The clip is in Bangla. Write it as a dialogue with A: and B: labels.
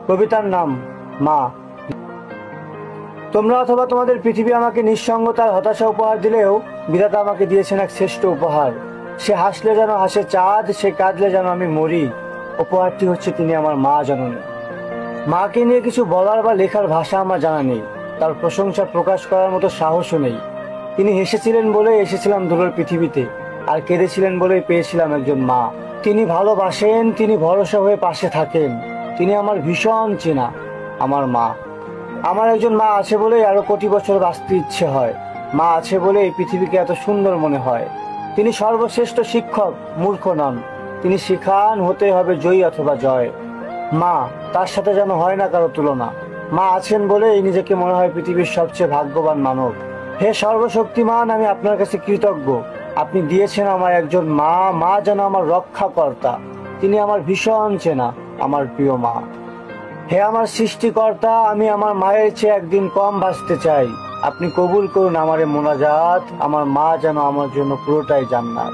A: কবিতার নাম মা। তোমরা অথবা তোমাদের পৃথিবী আমাকে নিঃসঙ্গতার হতাশা উপহার দিলেও বিধাতা আমাকে দিয়েছেন এক শ্রেষ্ঠ উপহার। সে হাসলে যেন হাসে চাঁদ, সে কাঁদলে যেন আমি মরি। উপহারটি হচ্ছে তিনি আমার মা জননী। মাকে নিয়ে কিছু বলার বা লেখার ভাষা আমার জানা নেই, তার প্রশংসা প্রকাশ করার মতো সাহসও নেই। তিনি হেসেছিলেন বলেই এসেছিলাম দুলোর পৃথিবীতে, আর কেঁদেছিলেন বলেই পেয়েছিলাম একজন মা। তিনি ভালোবাসেন, তিনি ভরসা হয়ে পাশে থাকেন, তিনি আমার ভীষণ চেনা, আমার মা। আমার একজন মা আছে বলেই আরো কোটি বছর বাঁচতে ইচ্ছে হয়। মা আছে বলে এই পৃথিবীকে এত সুন্দর মনে হয়। তিনি সর্বশ্রেষ্ঠ শিক্ষক, মূর্খ নন। তিনি শিখান হতে হবে জয়ী অথবা জয়। মা, তার সাথে যেন হয় না কারো তুলনা। মা আছেন বলেই নিজেকে মনে হয় পৃথিবীর সবচেয়ে ভাগ্যবান মানব। হে সর্বশক্তিমান, আমি আপনার কাছে কৃতজ্ঞ। আপনি দিয়েছেন আমার একজন মা, মা যেন আমার রক্ষাকর্তা। তিনি আমার ভীষণ চেনা, আমার প্রিয় মা। হে আমার সৃষ্টিকর্তা, আমি আমার মায়ের চেয়ে একদিন কম বাঁচতে চাই। আপনি কবুল করুন আমারে মোনাজাত। আমার মা যেন আমার জন্য পুরোটাই জান্নাত।